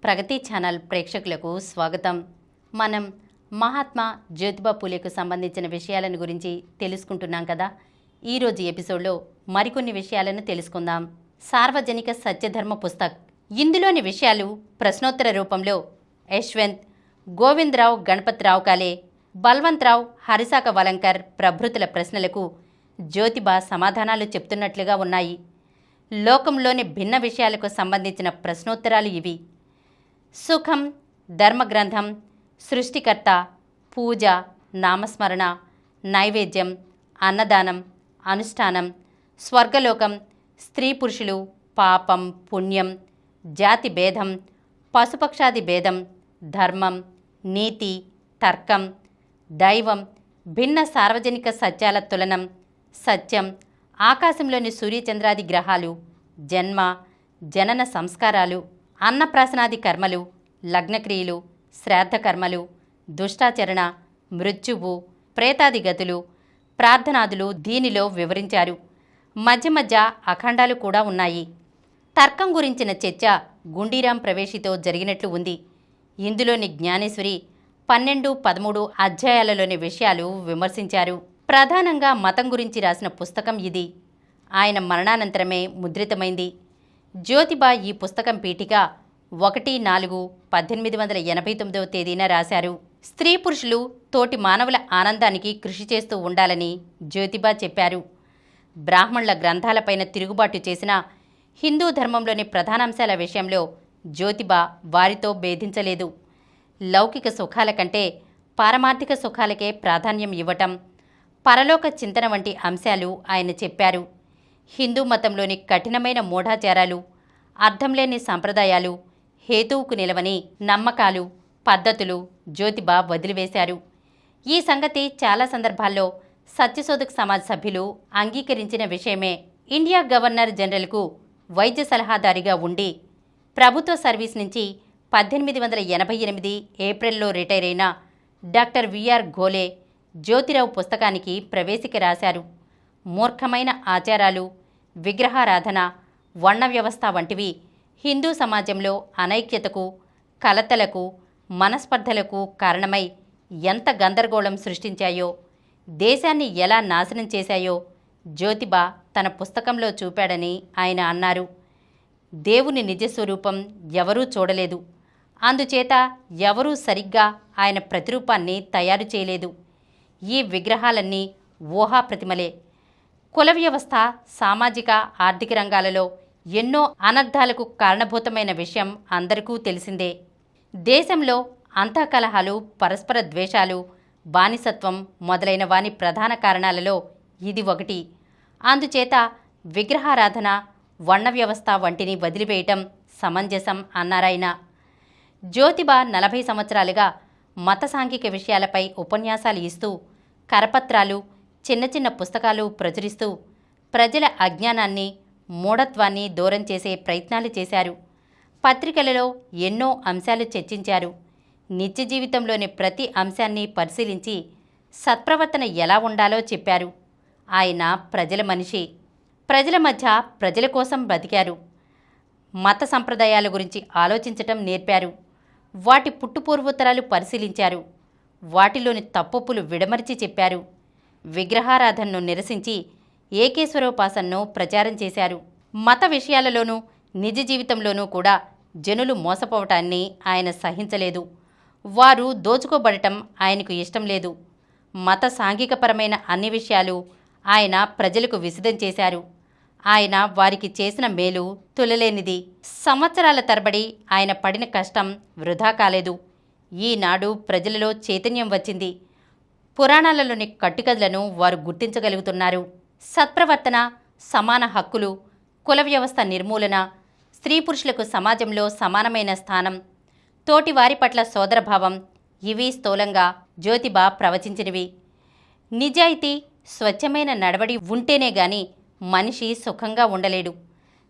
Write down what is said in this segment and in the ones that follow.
ప్రగతి channel ప్రేక్షకులకు స్వాగతం. మనం మహాత్మా జ్యోతిబా పూలేకు సంబంధించిన విషయాలను గురించి తెలుసుకుంటున్నాం కదా. ఈరోజు ఎపిసోడ్లో మరికొన్ని విషయాలను తెలుసుకుందాం. సార్వజనిక సత్యధర్మ పుస్తక్. ఇందులోని విషయాలు ప్రశ్నోత్తర రూపంలో యశ్వంత్, గోవిందరావు గణపతిరావు కాలే, బల్వంతరావు హరిశాఖ వలంకర్ ప్రభృతుల ప్రశ్నలకు జ్యోతిబా సమాధానాలు చెప్తున్నట్లుగా ఉన్నాయి. లోకంలోని భిన్న విషయాలకు సంబంధించిన ప్రశ్నోత్తరాలు ఇవి. సుఖం, ధర్మగ్రంథం, సృష్టికర్త, పూజ, నామస్మరణ, నైవేద్యం, అన్నదానం, అనుష్ఠానం, స్వర్గలోకం, స్త్రీ పురుషులు, పాపం, పుణ్యం, జాతి భేదం, పశుపక్షాది భేదం, ధర్మం, నీతి, తర్కం, దైవం, భిన్న సార్వజనిక సత్యాల తులనం, సత్యం, ఆకాశంలోని సూర్యచంద్రాది గ్రహాలు, జన్మ, జనన సంస్కారాలు, అన్నప్రాసనాది కర్మలు, లగ్నక్రియలు, శ్రాద్ధకర్మలు, దుష్టాచరణ, మృత్యువు, ప్రేతాది గతులు, ప్రార్థనాదులు దీనిలో వివరించారు. మధ్య మధ్య అఖండాలు కూడా ఉన్నాయి. తర్కం గురించిన చర్చ గుండీరాం ప్రవేశితో జరిగినట్లు ఉంది. ఇందులోని జ్ఞానేశ్వరి 12, 13 అధ్యాయాలలోని విషయాలు విమర్శించారు. ప్రధానంగా మతం గురించి రాసిన పుస్తకం ఇది. ఆయన మరణానంతరమే ముద్రితమైంది. జ్యోతిబా ఈ పుస్తకం పీఠిక 1/4/1889 తేదీన రాశారు. స్త్రీ పురుషులు తోటి మానవుల ఆనందానికి కృషి చేస్తూ ఉండాలని జ్యోతిబా చెప్పారు. బ్రాహ్మణుల గ్రంథాలపైన తిరుగుబాటు చేసిన హిందూ ధర్మంలోని ప్రధానాంశాల విషయంలో జ్యోతిబా వారితో భేదించలేదు. లౌకిక సుఖాల కంటే పారమార్థిక సుఖాలకే ప్రాధాన్యం ఇవ్వటం, పరలోక చింతన వంటి అంశాలు ఆయన చెప్పారు. హిందూ మతంలోని కఠినమైన మూఢాచారాలు, అర్థంలేని సంప్రదాయాలు, హేతువుకు నిలవని నమ్మకాలు, పద్ధతులు జ్యోతిబా వదిలివేశారు. ఈ సంగతి చాలా సందర్భాల్లో సత్యశోధక్ సమాజ్ సభ్యులు అంగీకరించిన విషయమే. ఇండియా గవర్నర్ జనరల్కు వైద్య సలహాదారిగా ఉండి ప్రభుత్వ సర్వీస్ నుంచి 1888 ఏప్రిల్లో రిటైర్ అయిన డాక్టర్ విఆర్ ఘోలే జ్యోతిరావు పుస్తకానికి ప్రవేశిక రాశారు. మూర్ఖమైన ఆచారాలు, విగ్రహారాధన, వర్ణ వ్యవస్థ వంటివి హిందూ సమాజంలో అనైక్యతకు, కలతలకు, మనస్పర్ధలకు కారణమై ఎంత గందరగోళం సృష్టించాయో, దేశాన్ని ఎలా నాశనం చేశాయో జ్యోతిబా తన పుస్తకంలో చూపాడని ఆయన అన్నారు. దేవుని నిజస్వరూపం ఎవరూ చూడలేదు. అందుచేత ఎవరూ సరిగ్గా ఆయన ప్రతిరూపాన్ని తయారు చేయలేదు. ఈ విగ్రహాలన్నీ ఊహాప్రతిమలే. కుల వ్యవస్థ, సామాజిక, ఆర్థిక రంగాలలో ఎన్నో అనర్థాలకు కారణభూతమైన విషయం అందరికీ తెలిసిందే. దేశంలో అంతఃకలహాలు, పరస్పర ద్వేషాలు, బానిసత్వం మొదలైన వాని ప్రధాన కారణాలలో ఇది ఒకటి. అందుచేత విగ్రహారాధన, వర్ణ వ్యవస్థ వంటిని వదిలివేయటం సమంజసం అన్నారాయన. జ్యోతిబా 40 సంవత్సరాలుగా మత సాంఘిక విషయాలపై ఉపన్యాసాలు ఇస్తూ, కరపత్రాలు, చిన్న చిన్న పుస్తకాలు ప్రచురిస్తూ ప్రజల అజ్ఞానాన్ని, మూఢత్వాన్ని దూరం చేసే ప్రయత్నాలు చేశారు. పత్రికలలో ఎన్నో అంశాలు చర్చించారు. నిత్య జీవితంలోని ప్రతి అంశాన్ని పరిశీలించి సత్ప్రవర్తన ఎలా ఉండాలో చెప్పారు. ఆయన ప్రజల మనిషి. ప్రజల మధ్య ప్రజల కోసం బ్రతికారు. మత సంప్రదాయాల గురించి ఆలోచించటం నేర్పారు. వాటి పుట్టుపూర్వోత్తరాలు పరిశీలించారు. వాటిలోని తప్పొప్పులు విడమరిచి చెప్పారు. విగ్రహారాధనను నిరసించి ఏకేశ్వరోపాసనను ప్రచారం చేశారు. మత విషయాలలోనూ నిజ జీవితంలోనూ కూడా జనులు మోసపోవటాన్ని ఆయన సహించలేదు. వారు దోచుకోబడటం ఆయనకు ఇష్టం లేదు. మత సాంఘికపరమైన అన్ని విషయాలు ఆయన ప్రజలకు విశదం చేశారు. ఆయన వారికి చేసిన మేలు తులలేనిది. సంవత్సరాల తరబడి ఆయన పడిన కష్టం వృధా కాలేదు. ఈనాడు ప్రజలలో చైతన్యం వచ్చింది. పురాణాలలోని కట్టుకథలను వారు గుర్తించగలుగుతున్నారు. సత్ప్రవర్తన, సమాన హక్కులు, కుల వ్యవస్థ నిర్మూలన, స్త్రీ పురుషులకు సమాజంలో సమానమైన స్థానం, తోటివారి పట్ల సోదరభావం ఇవి స్థూలంగా జ్యోతిబా ప్రవచించినవి. నిజాయితీ, స్వచ్ఛమైన నడవడి ఉంటేనే గాని మనిషి సుఖంగా ఉండలేడు.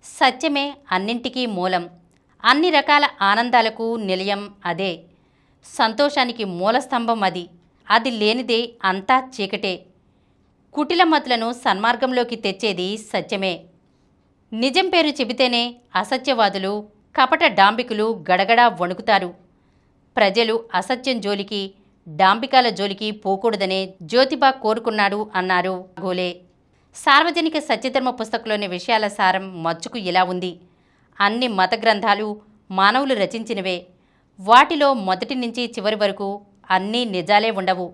సత్యమే అన్నింటికీ మూలం. అన్ని రకాల ఆనందాలకు నిలయం అదే. సంతోషానికి మూలస్తంభం అది. అది లేనిదే అంతా చీకటే. కుటిలమతులను సన్మార్గంలోకి తెచ్చేది సత్యమే. నిజం పేరు చెబితేనే అసత్యవాదులు, కపట డాంబికులు గడగడా వణుకుతారు. ప్రజలు అసత్యం జోలికి, డాంబికాల జోలికి పోకూడదనే జ్యోతిబా కోరుకున్నాడు అన్నారు గోలే. సార్వజనిక సత్యధర్మ పుస్తకంలోని విషయాల సారం మచ్చుకు ఇలా ఉంది. అన్ని మత గ్రంథాలు మానవులు రచించినవే. వాటిలో మొదటి నుంచి చివరి వరకు అన్నీ నిజాలే ఉండవు.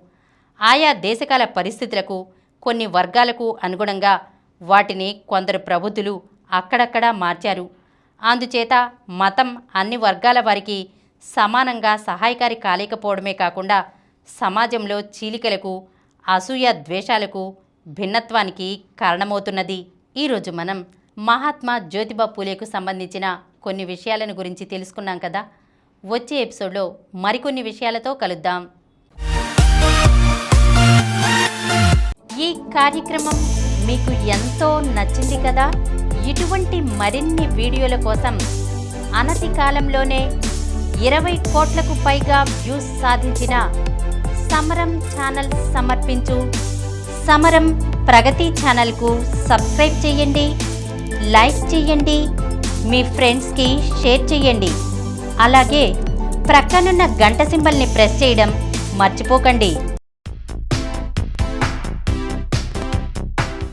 ఆయా దేశకాల పరిస్థితులకు, కొన్ని వర్గాలకు అనుగుణంగా వాటిని కొందరు ప్రబుద్ధులు అక్కడక్కడా మార్చారు. అందుచేత మతం అన్ని వర్గాల వారికి సమానంగా సహాయకారి కాలేకపోవడమే కాకుండా సమాజంలో చీలికలకు, అసూయ ద్వేషాలకు, భిన్నత్వానికి కారణమవుతున్నది. ఈరోజు మనం మహాత్మా జ్యోతిబా పూలేకు సంబంధించిన కొన్ని విషయాలను గురించి తెలుసుకున్నాం కదా. వచ్చే ఎపిసోడ్లో మరికొన్ని విషయాలతో కలుద్దాం. ఈ కార్యక్రమం మీకు ఎంతో నచ్చింది కదా. ఇటువంటి మరిన్ని వీడియోల కోసం అనతి కాలంలోనే 20 కోట్లకు పైగా వ్యూస్ సాధించిన సమరం ఛానల్ సమర్పించు సమరం ప్రగతి ఛానల్కు సబ్స్క్రైబ్ చేయండి, లైక్ చేయండి, మీ ఫ్రెండ్స్కి షేర్ చేయండి. అలాగే ప్రక్కనున్న గంట సింబల్ని ప్రెస్ చేయడం మర్చిపోకండి.